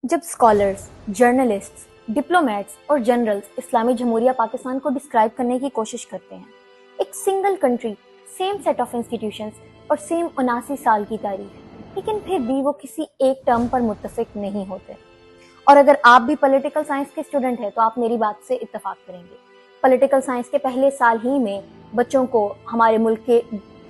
جب scholars, journalists, diplomats اور generals اسلامی جمہوریہ پاکستان کو ڈسکرائب کرنے کی کوشش کرتے ہیں، ایک single country, same set of institutions اور سیم 79 سال کی تاریخ، لیکن پھر بھی وہ کسی ایک ٹرم پر متفق نہیں ہوتے۔ اور اگر آپ بھی پولیٹیکل سائنس کے اسٹوڈنٹ ہیں تو آپ میری بات سے اتفاق کریں گے۔ پولیٹیکل سائنس کے پہلے سال ہی میں بچوں کو ہمارے ملک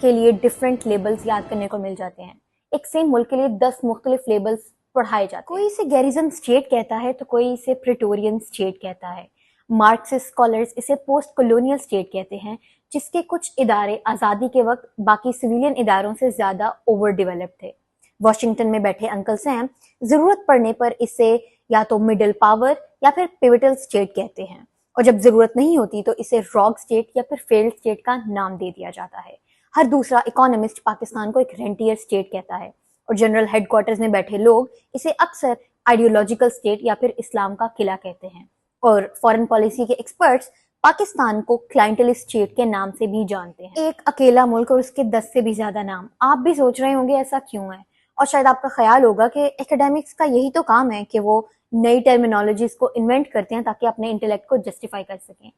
کے لیے ڈفرینٹ لیبلز یاد کرنے کو مل جاتے ہیں۔ ایک سیم ملک کے لیے 10 مختلف لیبلز پڑھائے جاتے ہیں۔ کوئی اسے گیریزن اسٹیٹ کہتا ہے تو کوئی اسے پریٹورین اسٹیٹ کہتا ہے۔ مارکسسٹ اسکالرز اسے پوسٹ کولونیل اسٹیٹ کہتے ہیں، جس کے کچھ ادارے آزادی کے وقت باقی سویلین اداروں سے زیادہ اوور ڈیولپ تھے۔ واشنگٹن میں بیٹھے انکل سیم ضرورت پڑنے پر اسے یا تو مڈل پاور یا پھر پیوٹل اسٹیٹ کہتے ہیں، اور جب ضرورت نہیں ہوتی تو اسے راگ اسٹیٹ یا پھر فیلڈ اسٹیٹ کا نام دے دیا جاتا ہے۔ ہر دوسرا اکانومسٹ پاکستان کو ایک رینٹیئر اسٹیٹ کہتا ہے، اور جنرل ہیڈ کوارٹرز میں بیٹھے لوگ اسے اکثر آئیڈیولوجیکل اسٹیٹ یا پھر اسلام کا قلعہ کہتے ہیں۔ اور فارن پالیسی کے ایکسپرٹس پاکستان کو کلائنٹلسٹ اسٹیٹ کے نام سے بھی جانتے ہیں۔ ایک اکیلا ملک اور اس کے 10 سے بھی زیادہ نام۔ آپ بھی سوچ رہے ہوں گے ایسا کیوں ہے، اور شاید آپ کا خیال ہوگا کہ ایکیڈیمکس کا یہی تو کام ہے کہ وہ نئی ٹرمینالوجیز کو انوینٹ کرتے ہیں تاکہ اپنے انٹلیکٹ کو جسٹیفائی کر سکیں۔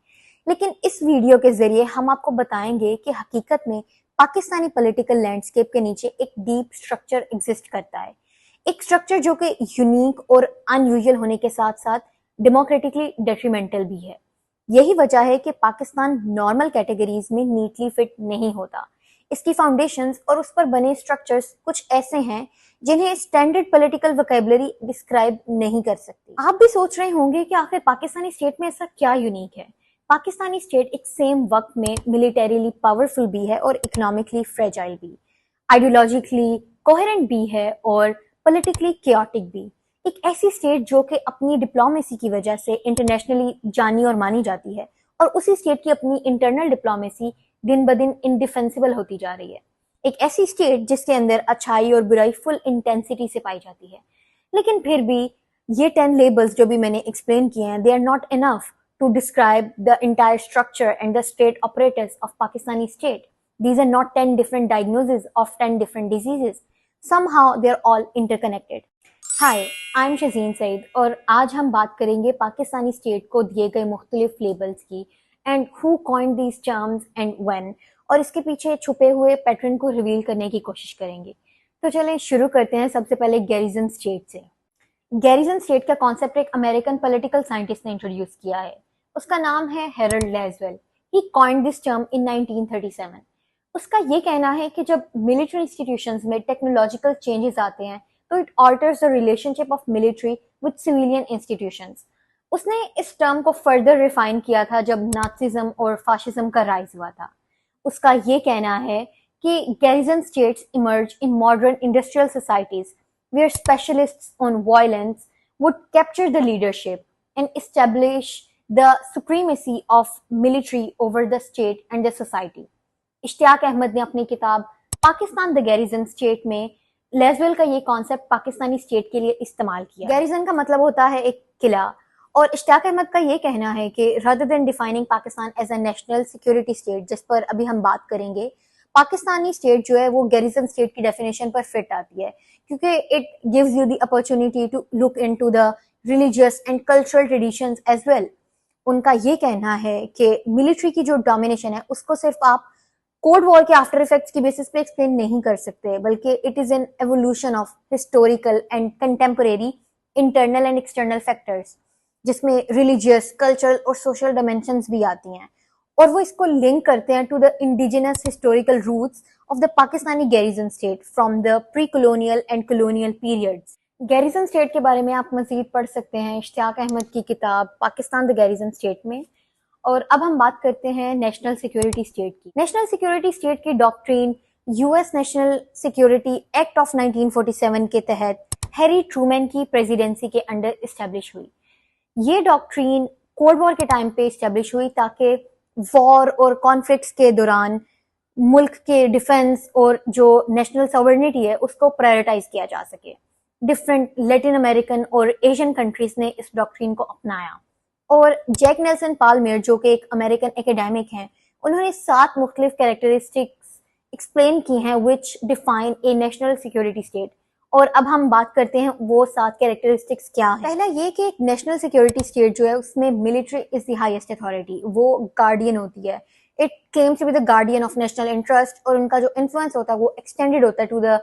لیکن اس ویڈیو کے ذریعے ہم آپ کو بتائیں گے کہ حقیقت میں پاکستانی پولیٹیکل لینڈسکیپ کے نیچے ایک ڈیپ سٹرکچر ایگزسٹ کرتا ہے، ایک سٹرکچر جو کہ یونیک اور ان یوزول ہونے کے ساتھ ساتھ ڈیموکریٹکلی ڈیٹریمنٹل بھی ہے۔ یہی وجہ ہے کہ پاکستان نارمل کیٹیگریز میں نیٹلی فٹ نہیں ہوتا۔ اس کی فاؤنڈیشنز اور اس پر بنے سٹرکچرز کچھ ایسے ہیں جنہیں اسٹینڈرڈ پولیٹیکل وکیبلری ڈسکرائب نہیں کر سکتی۔ آپ بھی سوچ رہے ہوں گے کہ آخر پاکستانی اسٹیٹ میں ایسا کیا یونیک ہے۔ پاکستانی اسٹیٹ ایک سیم وقت میں ملیٹریلی پاورفل بھی ہے اور اکنامکلی فریجائل بھی، آئیڈیولوجیکلی کوہرنٹ بھی ہے اور پولیٹیکلی کیوٹک بھی۔ ایک ایسی اسٹیٹ جو کہ اپنی ڈپلومیسی کی وجہ سے انٹرنیشنلی جانی اور مانی جاتی ہے، اور اسی اسٹیٹ کی اپنی انٹرنل ڈپلومیسی دن بدن انڈیفینسیبل ہوتی جا رہی ہے۔ ایک ایسی اسٹیٹ جس کے اندر اچھائی اور برائی فل انٹینسٹی سے پائی جاتی ہے۔ لیکن پھر بھی یہ 10 لیبلز جو بھی میں نے ایکسپلین کیے ہیں، they are not enough to describe the entire structure and the state apparatus of Pakistani state. These are not 10 different diagnoses of 10 different diseases. Somehow they are all interconnected. Hi, I'm Shazeen Said اور آج ہم بات کریں گے Pakistani state کو دیے گئے مختلف لیبلز کی and who coined these terms and when، اور اس کے پیچھے چھپے ہوئے پیٹرن کو ریویل کرنے کی کوشش کریں گے۔ تو چلیں شروع کرتے ہیں سب سے پہلے گیریزن اسٹیٹ سے۔ گیریزن اسٹیٹ کا کانسیپٹ ایک امریکن پولیٹیکل سائنٹسٹ نے انٹروڈیوس کیا ہے۔ اس کا نام ہے Harold Lasswell. He coined this term in 1937۔ اس کا یہ کہنا ہے کہ جب ملٹری انسٹیٹیوشنز میں ٹیکنالوجیکل چینجز آتے ہیں تو it alters the relationship of military with civilian institutions۔ اس نے اس ٹرم کو فردر ریفائن کیا تھا جب نازism اور فاشزم کا رائز ہوا تھا۔ اس کا یہ کہنا ہے کہ garrison states emerge in modern industrial societies where specialists on violence would capture the leadership and establish the supremacy of military over the state and the society۔ اشتیاق احمد نے اپنی کتاب پاکستان the garrison state میں لیزویل کا یہ کانسیپٹ پاکستانی اسٹیٹ کے لیے استعمال کیا۔ گیریزن کا مطلب ہوتا ہے ایک قلعہ، اور اشتیاق احمد کا یہ کہنا ہے کہ rather than defining Pakistan as a national security state، جس پر ابھی ہم بات کریں گے، پاکستانی اسٹیٹ جو ہے وہ گیریزن اسٹیٹ کی ڈیفینیشن پر فٹ آتی ہے، کیونکہ it gives you the opportunity to look into the religious and cultural traditions as well۔ ان کا یہ کہنا ہے کہ ملٹری کی جو ڈومینیشن ہے اس کو صرف آپ کوڈ وار کے آفٹر افیکٹس کی بیسس پہ ایکسپلین نہیں کر سکتے، بلکہ it is an evolution of historical and contemporary internal and external factors, جس میں ریلیجیس، کلچرل اور سوشل ڈائمینشنز بھی آتی ہیں، اور وہ اس کو لنک کرتے ہیں to the indigenous historical roots of the Pakistani garrison state from the pre colonial and colonial periods. Garrison state کے بارے میں آپ مزید پڑھ سکتے ہیں اشتیاق احمد کی کتاب پاکستان دا گیریزن اسٹیٹ میں۔ اور اب ہم بات کرتے ہیں نیشنل سیکیورٹی اسٹیٹ کی۔ نیشنل سیکیورٹی اسٹیٹ کی doctrine U S national security act of 1947 کے تحت ہیری ٹرومین کی پریزیڈنسی کے انڈر اسٹیبلش ہوئی۔ یہ ڈاکٹرین کولڈ وار کے ٹائم پہ اسٹیبلش ہوئی تاکہ وار اور کانفلکٹس کے دوران ملک کے ڈیفنس اور جو نیشنل ساورنٹی ہے اس کو پرائرٹائز کیا جا سکے۔ ڈفرینٹ لیٹن امریکن اور ایشین کنٹریز نے اس ڈاکٹرین کو اپنایا، اور جیک نیلسن پالمر جو کہ ایک امریکن ایکیڈیمک ہیں، انہوں نے 7 مختلف کیریکٹرسٹکس ایکسپلین کی ہیں which define a national security state، اور اب ہم بات کرتے ہیں وہ 7 کیریکٹرسٹکس کیا ہیں. پہلا یہ کہ ایک نیشنل سیکورٹی اسٹیٹ جو ہے اس میں military is the highest authority, وہ گارڈین ہوتی ہے. It claims to be the guardian of national interest, اور ان کا جو انفلوئنس ہوتا ہے وہ ایکسٹینڈیڈ ہوتا ہے to the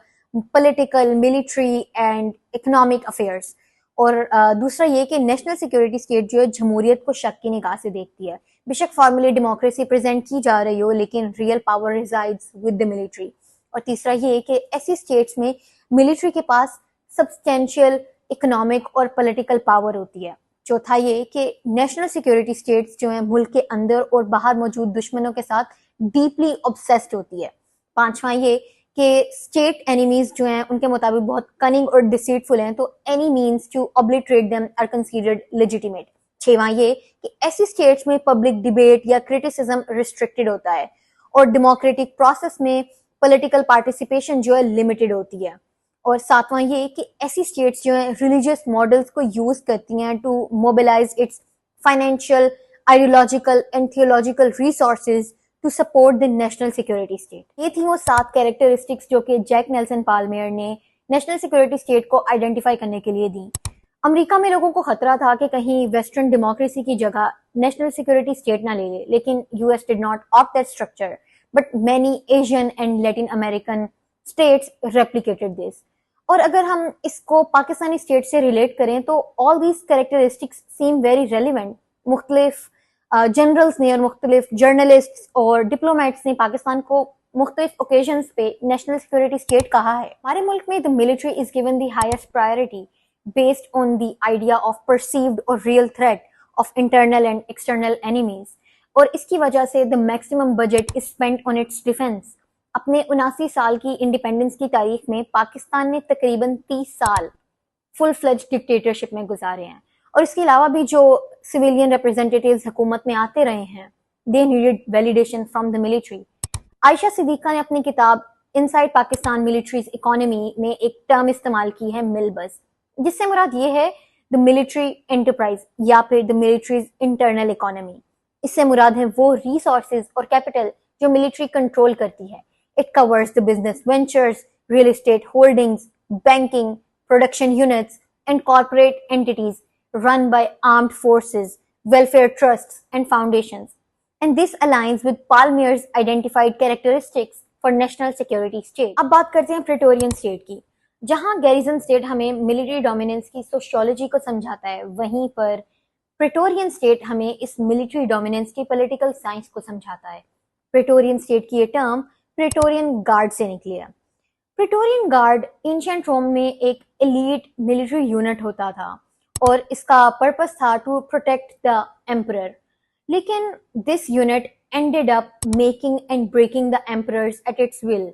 political, military and economic affairs. اور دوسرا یہ کہ نیشنل سیکورٹی اسٹیٹ جو ہے جمہوریت کو شک کی نگاہ سے دیکھتی ہے. بے شک فارملی ڈیموکریسی پریزنٹ کی جا رہی ہو لیکن real power resides with the military. اور تیسرا یہ کہ ایسی اسٹیٹس میں ملٹری کے پاس سبسٹینشیل اکنامک اور پولیٹیکل پاور ہوتی ہے. چوتھا یہ کہ نیشنل سیکورٹی اسٹیٹس جو ہیں ملک کے اندر اور باہر موجود دشمنوں کے ساتھ ڈیپلی obsessed ہوتی ہے. پانچواں یہ کہ اسٹیٹ اینیمیز جو ہیں ان کے مطابق بہت کننگ اور ڈسیٹفل ہیں، تو any means to obliterate them are considered legitimate. چھواں یہ کہ ایسی اسٹیٹس میں پبلک ڈیبیٹ یا کریٹیسزم ریسٹرکٹیڈ ہوتا ہے، اور ڈیموکریٹک پروسیس میں پولیٹیکل پارٹیسپیشن جو ہے لمیٹڈ ہوتی ہے. اور ساتواں یہ کہ ایسی اسٹیٹس جو ہیں ریلیجیس ماڈلس کو یوز کرتی ہیں to mobilise its financial, ideological and theological resources to support the national security state. یہ تھی وہ 7 کیریکٹرسٹکس جو کہ جیک نیلسن پالمیئر نے نیشنل سیکورٹی اسٹیٹ کو آئیڈینٹیفائی کرنے کے لیے دی. امریکہ میں لوگوں کو خطرہ تھا کہ کہیں ویسٹرن ڈیموکریسی کی جگہ نیشنل سیکورٹی اسٹیٹ نہ لے لے، لیکن U S did not opt that structure but many Asian and Latin American states replicated this. اور اگر ہم اس کو پاکستانی اسٹیٹ سے ریلیٹ کریں تو all these characteristics seem very relevant. مختلف جنرلز نے اور مختلف جرنلسٹ اور ڈپلومیٹس نے پاکستان کو مختلف اوکیزنس پہ نیشنل سیکورٹی اسٹیٹ کہا ہے. ہمارے ملک میں the military is given the highest priority based on the idea of perceived or real threat of internal and external enemies. اور اس کی وجہ سے the maximum budget is spent on its defense. اپنے 79 سال کی انڈیپینڈنس کی تاریخ میں پاکستان نے تقریباً 30 سال فل فلیج ڈکٹیٹرشپ میں گزارے ہیں، اور اس کے علاوہ بھی جو سویلین ریپرزینٹیٹیوز حکومت میں آتے رہے ہیں they needed validation from the military. Ayesha Siddiqa نے اپنی کتاب انسائڈ پاکستان ملٹریز اکانومی میں ایک ٹرم استعمال کی ہے مل بز، جس سے مراد یہ ہے دا ملٹری انٹرپرائز یا پھر دا ملٹریز انٹرنل اکانومی. اس سے مراد ہے وہ ریسورسز اور کیپٹل جو ملٹری کنٹرول کرتی ہے. It covers the business ventures, real estate holdings, banking, production units, and corporate entities run by armed forces, welfare trusts, and foundations. And this aligns with Palmer's identified characteristics for national security state. اب بات کرتے ہیں پریٹورین state کی. جہاں garrison state ہمیں military dominance کی sociology کو سمجھاتا ہے، وہیں پر پریٹورین اسٹیٹ ہمیں اس ملٹری ڈومیننس کی پولیٹیکل سائنس کو سمجھاتا ہے. پریٹورین اسٹیٹ کی یہ ٹرم پریٹورین گارڈ سے نکلی ہے. پریٹورین گارڈ اینشینٹ روم میں ایک ایلیٹ ملٹری یونٹ ہوتا تھا اور اس کا پرپس تھا ٹو پروٹیکٹ دا ایمپرر. لیکن this unit ended up making and breaking the emperors at its will.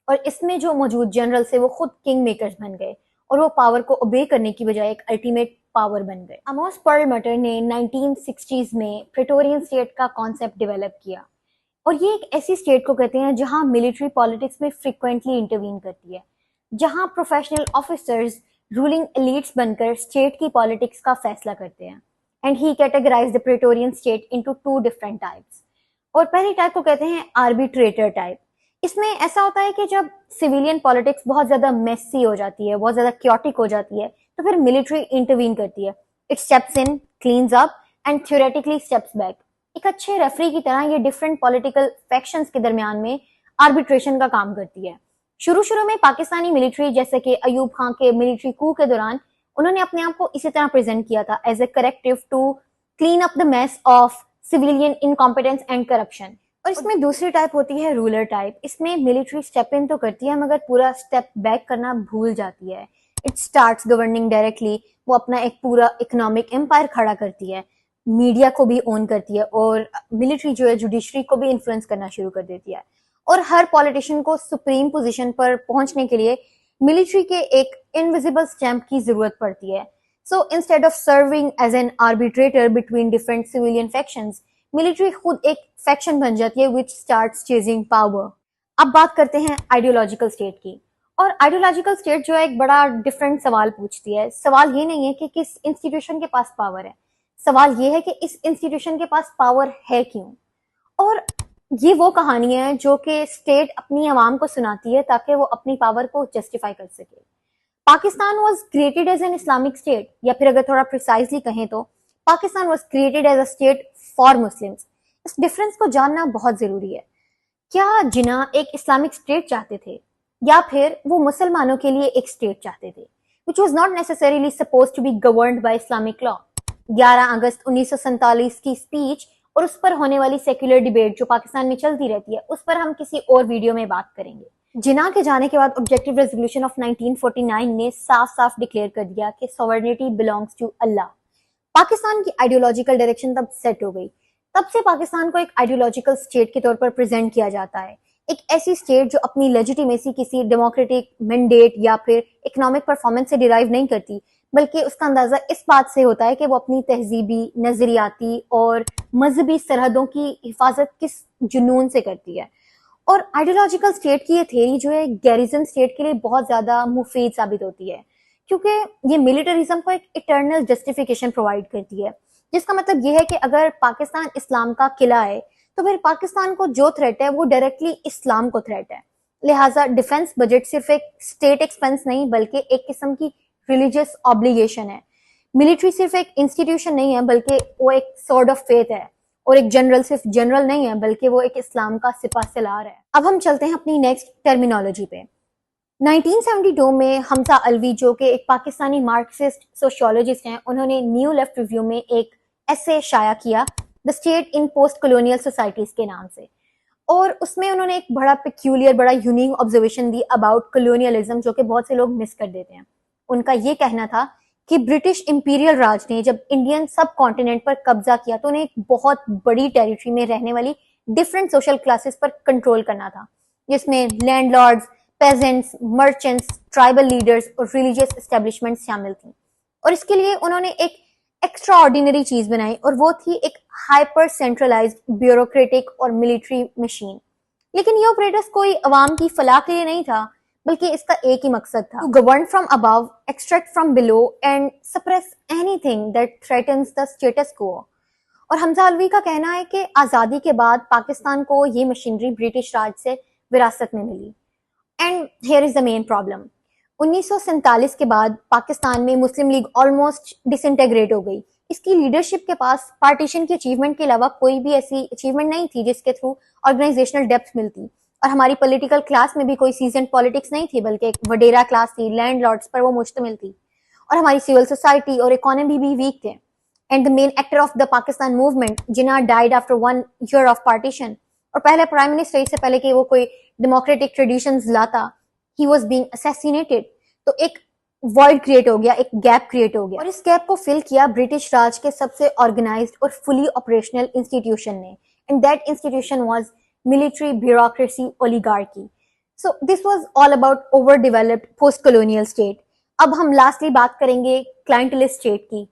اور اس میں جو موجود جنرل تھے وہ خود کنگ میکرز بن گئے اور وہ پاور کو اوبے کرنے کی بجائے ایک الٹیمیٹ پاور بن گئے. اموس پرلمٹر نے 1960s میں پریٹورین اسٹیٹ کا کانسیپٹ ڈیولپ کیا، اور یہ ایک ایسی اسٹیٹ کو کہتے ہیں جہاں ملٹری پالیٹکس میں فریکوینٹلی انٹروین کرتی ہے، جہاں پروفیشنل آفیسرز رولنگ ایلیٹس بن کر اسٹیٹ کی پالیٹکس کا فیصلہ کرتے ہیں. And he categorize the praetorian state into 2 different types. اور پہلی ٹائپ کو کہتے ہیں آربیٹریٹر ٹائپ. اس میں ایسا ہوتا ہے کہ جب سویلین پالیٹکس بہت زیادہ میسی ہو جاتی ہے، بہت زیادہ کیوٹک ہو جاتی ہے، تو پھر ملٹری انٹروین کرتی ہے. It steps in, cleans up and theoretically steps back. ایک اچھے ریفری کی طرح یہ ڈفرینٹ پولیٹیکل فیکشنز کے درمیان میں آربیٹریشن کا کام کرتی ہے. شروع میں پاکستانی ملٹری جیسے کہ ایوب خان کے ملٹری کو کے دوران انہوں نے اپنے آپ کو اسی طرح پریزنٹ کیا تھا as a corrective to clean up the mess of civilian incompetence and corruption. اور اس میں دوسری ٹائپ ہوتی ہے رولر ٹائپ. اس میں ملٹری اسٹیپ ان تو کرتی ہے مگر پورا اسٹیپ بیک کرنا بھول جاتی ہے. It starts governing directly. وہ اپنا ایک پورا اکنامک امپائر کھڑا کرتی ہے، میڈیا کو بھی اون کرتی ہے، اور ملٹری جو ہے جوڈیشری کو بھی انفلوئنس کرنا شروع کر دیتی ہے. اور ہر پولیٹیشین کو سپریم پوزیشن پر پہنچنے کے لیے ملٹری کے ایک انویزیبل اسٹیمپ کی ضرورت پڑتی ہے. So instead of serving as an arbitrator between different civilian factions, military خود ایک فیکشن بن جاتی ہے which starts chasing power. اب بات کرتے ہیں آئیڈیولوجیکل اسٹیٹ کی. اور آئیڈیولوجیکل اسٹیٹ جو ہے ایک بڑا ڈفرنٹ سوال پوچھتی ہے. سوال یہ نہیں ہے کہ کس انسٹیٹیوشن کے پاس پاور ہے، سوال یہ ہے کہ اس انسٹیٹیوشن کے پاس پاور ہے کیوں. اور یہ وہ کہانی ہے جو کہ اسٹیٹ اپنی عوام کو سناتی ہے تاکہ وہ اپنی پاور کو جسٹیفائی کر سکے. Pakistan was created as an Islamic state, یا پھر اگر تھوڑا پریسائزلی کہیں تو Pakistan was created as a state for Muslims. اس ڈفرنس کو جاننا بہت ضروری ہے. کیا جناح ایک اسلامک اسٹیٹ چاہتے تھے یا پھر وہ مسلمانوں کے لیے ایک اسٹیٹ چاہتے تھے which was not necessarily supposed to be governed by Islamic law. 11 اگست 1947 کی اسپیچ اور اس پر ہونے والی سیکولر ڈیبیٹ جو پاکستان میں چلتی رہتی ہے اس پر ہم کسی اور ویڈیو میں بات کریں گے. جناح کے جانے کے بعد آبجیکٹو ریزولوشن آف 1949 نے صاف صاف ڈکلیئر کر دیا کہ سوورنٹی belongs to اللہ. پاکستان کی آئیڈیولوجیکل ڈائریکشن تب سیٹ ہو گئی. تب سے پاکستان کو ایک آئیڈیولوجیکل اسٹیٹ کے طور پر پریزنٹ کیا جاتا ہے، ایک ایسی اسٹیٹ جو اپنی لیجیٹیمیسی کسی ڈیموکریٹک مینڈیٹ یا پھر اکنامک پرفارمنس سے ڈیرائیو نہیں کرتی، بلکہ اس کا اندازہ اس بات سے ہوتا ہے کہ وہ اپنی تہذیبی، نظریاتی اور مذہبی سرحدوں کی حفاظت کس جنون سے کرتی ہے. اور آئیڈیولوجیکل اسٹیٹ کی یہ تھیوری جو ہے گیریزن اسٹیٹ کے لیے بہت زیادہ مفید ثابت ہوتی ہے، کیونکہ یہ ملٹرزم کو ایک اٹرنل جسٹیفیکیشن پرووائڈ کرتی ہے، جس کا مطلب یہ ہے کہ اگر پاکستان اسلام کا قلعہ ہے تو پھر پاکستان کو جو تھریٹ ہے وہ ڈائریکٹلی اسلام کو تھریٹ ہے. لہٰذا ڈیفنس بجٹ صرف ایک اسٹیٹ ایکسپنس نہیں بلکہ ایک قسم کی ریلیجیس آبلیگیشن ہے. ملٹری صرف ایک انسٹیٹیوشن نہیں ہے بلکہ وہ ایک سورڈ آف فیتھ ہے، اور ایک جنرل صرف جنرل نہیں ہے بلکہ وہ ایک اسلام کا سپہ سالار ہے. اب ہم چلتے ہیں اپنی نیکسٹ ٹرمینالوجی پہ. 1972 میں حمزہ علوی جو کہ ایک پاکستانی مارکسسٹ سوشیولوجسٹ ہیں، انہوں نے نیو لیفٹ ریویو میں ایک ایسے شائع کیا the state in post colonial societies کے نام سے، اور اس میں انہوں نے ایک بڑا پیکیولر، بڑا unique observation the about colonialism جو کہ بہت سے لوگ مس کر دیتے ہیں. ان کا یہ کہنا تھا کہ برٹش امپیریل راج نے جب انڈین سب کانٹیننٹ پر قبضہ کیا تو انہیں ایک بہت بڑی ٹیریٹری میں رہنے والی ڈفرینٹ سوشل کلاسز پر کنٹرول کرنا تھا، جس میں landlords, peasants, merchants, tribal leaders اور ریلیجیس اسٹیبلشمنٹ شامل تھیں. اور اس کے لیے انہوں نے ایک ایکسٹرا آرڈینری چیز بنائی، اور وہ تھی ایک ہائپر سینٹرلائزڈ بیوروکریٹک اور ملٹری مشین. لیکن یہ آپریٹس کوئی عوام کی فلاح کے لیے نہیں تھا، بلکہ اس کا ایک ہی مقصد تھا: to govern from above, extract from below and suppress anything that threatens the status quo. اور حمزہ علوی کا کہنا ہے کہ آزادی کے بعد پاکستان کو یہ مشینری برٹش راج سے وراثت میں ملی. And here is the main problem. 1947 کے بعد پاکستان میں Muslim League almost disintegrate ہو گئی. اس کی لیڈرشپ کے پاس پارٹیشن کی اچیومنٹ کے علاوہ کوئی بھی ایسی اچیومنٹ نہیں تھی جس کے تھرو آرگنائزیشنل ڈیپتھ ملتی، اور ہماری پولیٹیکل کلاس میں بھی کوئی سیزنڈ پالیٹکس نہیں تھی بلکہ ایک وڈیرا کلاس تھی، لینڈ لارڈز پر وہ مشتمل تھی، اور ہماری سول سوسائٹی اور اکانومی بھی ویک تھے. And the main actor of the Pakistan movement Jinnah died after 1 year of partition, اور پہلے پرائم منسٹر اس سے پہلے کہ وہ کوئی ڈیموکریٹک ٹریڈیشنز لاتا، he was being assassinated. تو ایک وائڈ کریٹ ہو گیا، ایک گیپ کریٹ ہو گیا، اور اس گیپ کو فل کیا برٹش راج کے سب سے آرگنائزڈ اور فلی آپریشنل انسٹیٹیوشن نے، and that institution was military bureaucracy oligarchy. So this was all about over developed post colonial state. اب ہم لاسٹلی بات کریں گے کلائنٹلسٹ اسٹیٹ کی.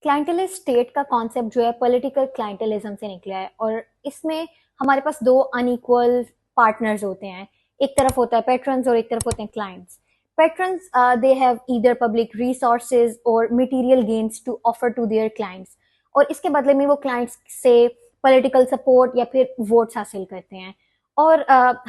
کلائنٹلسٹ اسٹیٹ کا کانسیپٹ جو ہے پولیٹیکل کلائنٹلزم سے نکلا ہے، اور اس میں ہمارے پاس دو ان ایکول پارٹنرز ہوتے ہیں. ایک طرف ہوتا ہے پیٹرنز اور ایک طرف ہوتے ہیں clients. Patrons, they have either public resources or material gains to offer to their clients, اور اس کے بدلے میں وہ کلائنٹس سے پولیٹیکل سپورٹ یا پھر ووٹس حاصل کرتے ہیں. اور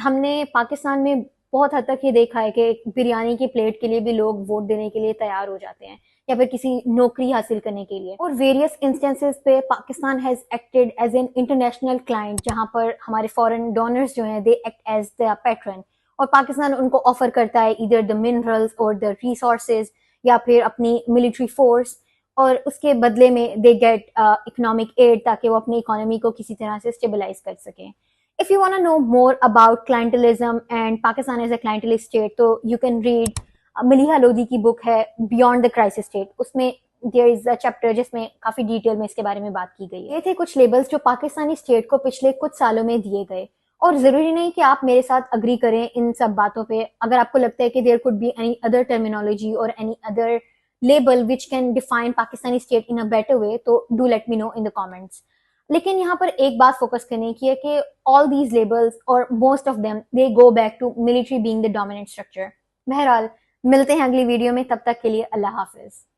ہم نے پاکستان میں بہت حد تک یہ دیکھا ہے کہ بریانی کی پلیٹ کے لیے بھی لوگ ووٹ دینے کے لیے تیار ہو جاتے ہیں یا پھر کسی نوکری حاصل کرنے کے لیے. اور ویریس انسٹنسز پہ Pakistan has acted as an international client, جہاں پر ہمارے فورن ڈونرز جو ہیں they act as the pattern, اور پاکستان ان کو آفر کرتا ہے ایدر دا منرلز اور دا ریسورسز یا پھر اپنی ملٹری فورس، اور اس کے بدلے میں دے گیٹ اکنامک ایڈ تاکہ وہ اپنی اکانومی کو کسی طرح سے اسٹیبلائز کر سکیں. If you want to know more about clientelism and Pakistan as a clientelist state, تو you can read Maleeha Lodhi کی بک ہے بیونڈ دا کرائسس اسٹیٹ. اس میں there is a chapter جس میں کافی ڈیٹیل میں اس کے بارے میں بات کی گئی ہے. یہ تھے کچھ لیبلز جو پاکستانی اسٹیٹ کو پچھلے کچھ سالوں میں دیے گئے، اور ضروری نہیں کہ آپ میرے ساتھ اگری کریں ان سب باتوں پہ. اگر آپ کو لگتا ہے کہ there could be any other terminology اور any other label which can define Pakistani state in a better way, تو do let me know in the comments. لیکن یہاں پر ایک بات فوکس کرنے کی ہے کہ آل دیز لیبلز اور most of them they go back to military being the dominant structure. بہرحال ملتے ہیں اگلی ویڈیو میں، تب تک کے لیے اللہ حافظ.